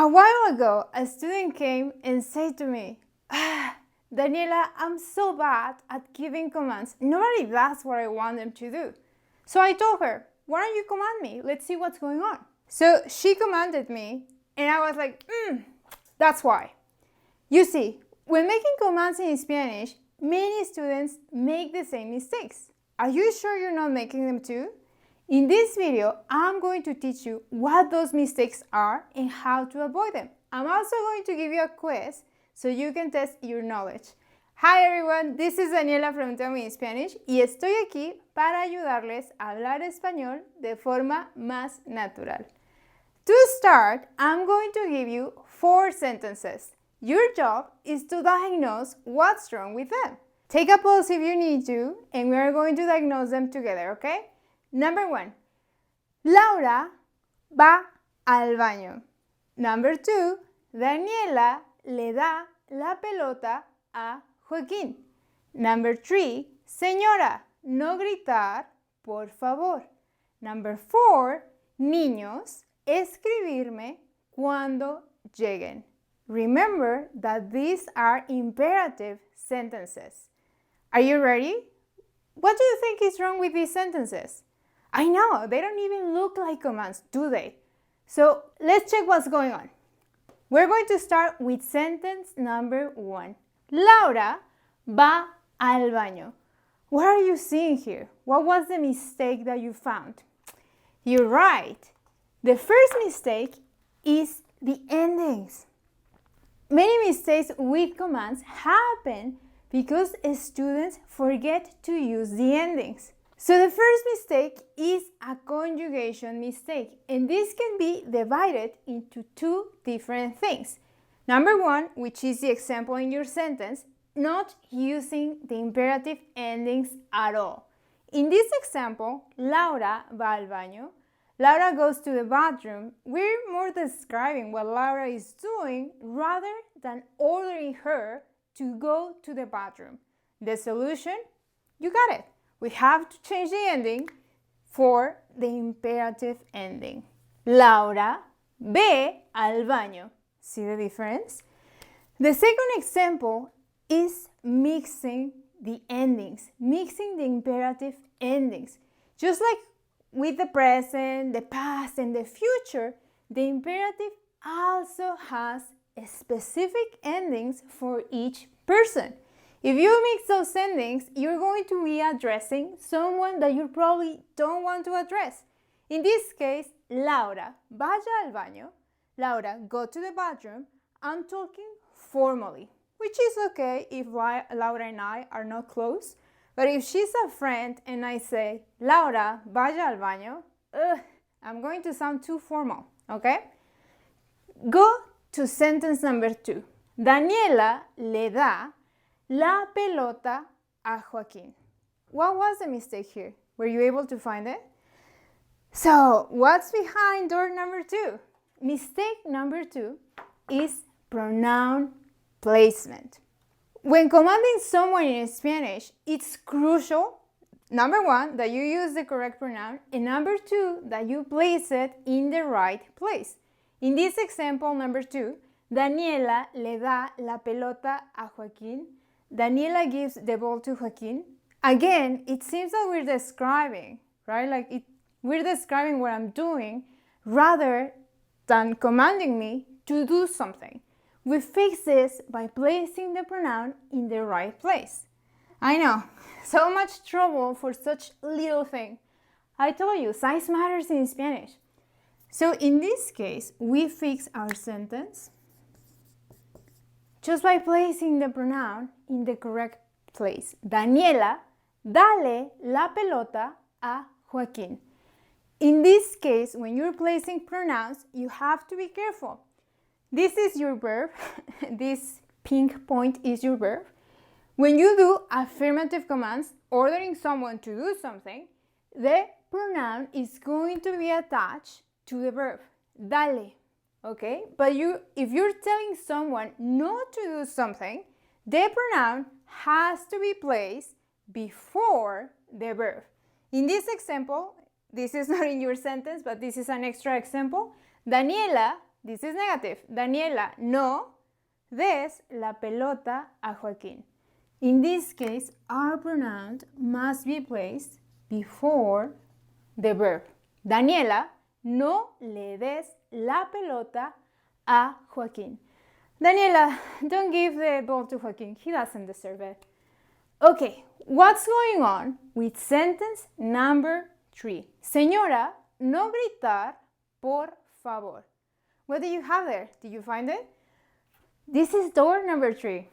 A while ago, a student came and said to me, Daniela, I'm so bad at giving commands. Nobody does what I want them to do. So I told her, why don't you command me? Let's see what's going on. So she commanded me, and I was like, that's why. You see, when making commands in Spanish, many students make the same mistakes. Are you sure you're not making them too? In this video, I'm going to teach you what those mistakes are and how to avoid them. I'm also going to give you a quiz so you can test your knowledge. Hi everyone, this is Daniela from Tell Me in Spanish y estoy aquí para ayudarles a hablar español de forma más natural. To start, I'm going to give you 4 sentences. Your job is to diagnose what's wrong with them. Take a pause if you need to, and we are going to diagnose them together, okay? Number 1, Laura va al baño. Number 2, Daniela le da la pelota a Joaquín. Number 3, señora, no gritar, por favor. Number 4, niños, escribirme cuando lleguen. Remember that these are imperative sentences. Are you ready? What do you think is wrong with these sentences? I know, they don't even look like commands, do they? So let's check what's going on. We're going to start with sentence number 1. Laura va al baño. What are you seeing here? What was the mistake that you found? You're right. The first mistake is the endings. Many mistakes with commands happen because students forget to use the endings. So the first mistake is a conjugation mistake, and this can be divided into 2 different things. Number 1, which is the example in your sentence, not using the imperative endings at all. In this example, Laura va al baño. Laura goes to the bathroom. We're more describing what Laura is doing rather than ordering her to go to the bathroom. The solution? You got it. We have to change the ending for the imperative ending. Laura ve al baño. See the difference? The second example is mixing the endings, mixing the imperative endings. Just like with the present, the past, and the future, the imperative also has specific endings for each person. If you mix those endings, you're going to be addressing someone that you probably don't want to address. In this case, Laura, vaya al baño. Laura, go to the bathroom. I'm talking formally, which is okay if Laura and I are not close. But if she's a friend and I say, Laura, vaya al baño, I'm going to sound too formal, okay? Go to sentence number 2. Daniela le da la pelota a Joaquín. What was the mistake here? Were you able to find it? So, what's behind door number 2? Mistake number 2 is pronoun placement. When commanding someone in Spanish, it's crucial, number 1, that you use the correct pronoun, and number 2, that you place it in the right place. In this example, number 2, Daniela le da la pelota a Joaquín. Daniela gives the ball to Joaquín. Again, it seems that we're describing, right? We're describing what I'm doing rather than commanding me to do something. We fix this by placing the pronoun in the right place. I know, so much trouble for such little thing. I told you, size matters in Spanish. So in this case, we fix our sentence just by placing the pronoun in the correct place. Daniela, dale la pelota a Joaquín. In this case, when you're placing pronouns, you have to be careful. This is your verb. This pink point is your verb. When you do affirmative commands, ordering someone to do something, the pronoun is going to be attached to the verb, dale. Okay, but if you're telling someone not to do something, the pronoun has to be placed before the verb. In this example, this is not in your sentence, but this is an extra example. Daniela this is negative. Daniela, no des la pelota a Joaquín. In this case, our pronoun must be placed before the verb. Daniela, no le des la pelota a Joaquín. Daniela, don't give the ball to Joaquín. He doesn't deserve it. Okay, what's going on with sentence number 3? Señora, no gritar, por favor. What do you have there? Did you find it? This is door number 3.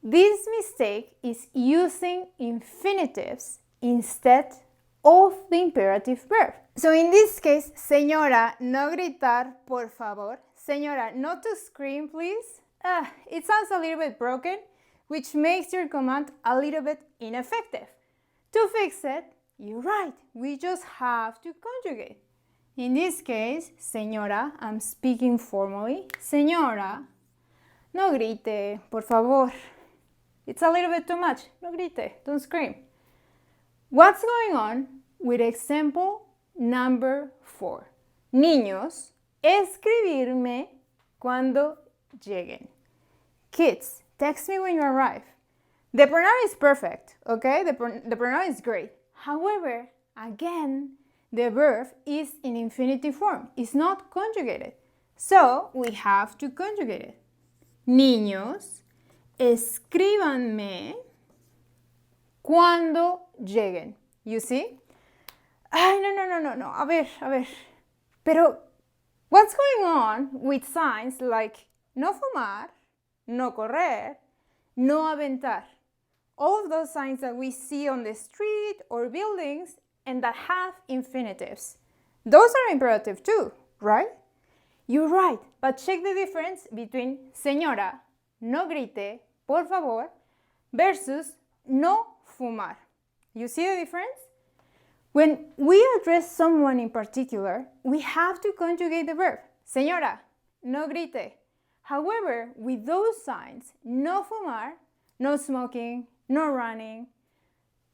This mistake is using infinitives instead of the imperative verb. So in this case, señora, no gritar, por favor. Señora, not to scream, please. It sounds a little bit broken, which makes your command a little bit ineffective. To fix it, you're right, we just have to conjugate. In this case, señora, I'm speaking formally. Señora, no grite, por favor. It's a little bit too much. No grite, don't scream. What's going on with example number 4? Niños, escribirme cuando lleguen. Kids, text me when you arrive. The pronoun is perfect, okay? The pronoun is great. However, again, the verb is in infinitive form. It's not conjugated. So, we have to conjugate it. Niños, escríbanme cuando lleguen. You see? Ay, no. A ver. Pero, what's going on with signs like no fumar, no correr, no aventar? All of those signs that we see on the street or buildings and that have infinitives. Those are imperative too, right? You're right, but check the difference between señora, no grite, por favor, versus no fumar. You see the difference? When we address someone in particular, we have to conjugate the verb. Señora, no grite. However, with those signs, no fumar, no smoking, no running,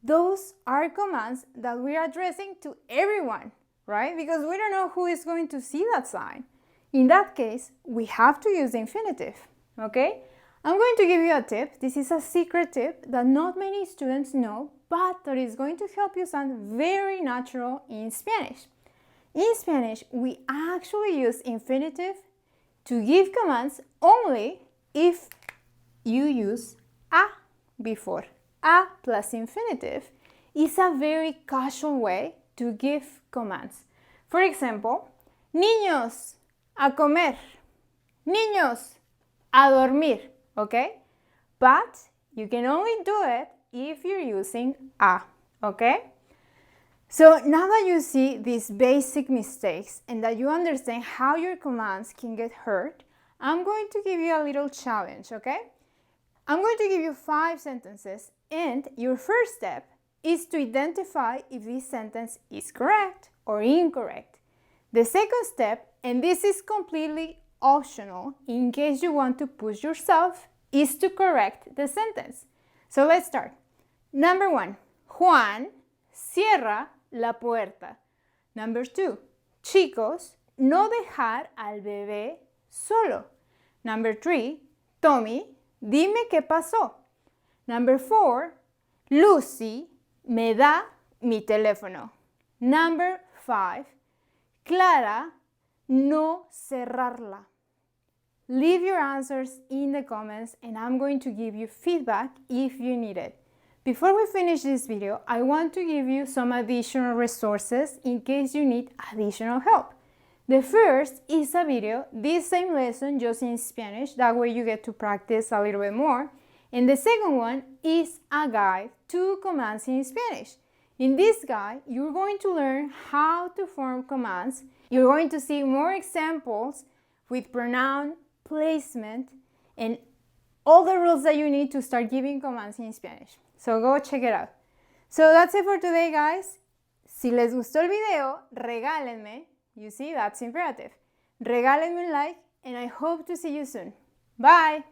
those are commands that we're addressing to everyone, right? Because we don't know who is going to see that sign. In that case, we have to use the infinitive, okay? I'm going to give you a tip. This is a secret tip that not many students know, but that is going to help you sound very natural in Spanish. In Spanish, we actually use infinitive to give commands only if you use a before. A plus infinitive is a very casual way to give commands. For example, niños, a comer. Niños, a dormir, okay? But you can only do it if you're using a, okay? So now that you see these basic mistakes and that you understand how your commands can get heard, I'm going to give you a little challenge, okay? I'm going to give you 5 sentences, and your first step is to identify if this sentence is correct or incorrect. The second step, and this is completely optional in case you want to push yourself, is to correct the sentence. So let's start. Number 1, Juan cierra la puerta. Number 2, chicos, no dejar al bebé solo. Number 3, Tommy, dime qué pasó. Number 4, Lucy, me da mi teléfono. Number 5, Clara, no cerrarla. Leave your answers in the comments and I'm going to give you feedback if you need it. Before we finish this video, I want to give you some additional resources in case you need additional help. The first is a video, this same lesson just in Spanish, that way you get to practice a little bit more. And the second one is a guide to commands in Spanish. In this guide, you're going to learn how to form commands. You're going to see more examples with pronoun, placement, and all the rules that you need to start giving commands in Spanish. So go check it out. So that's it for today, guys. Si les gustó el video, regálenme. You see, that's imperative. Regálenme un like, and I hope to see you soon. Bye!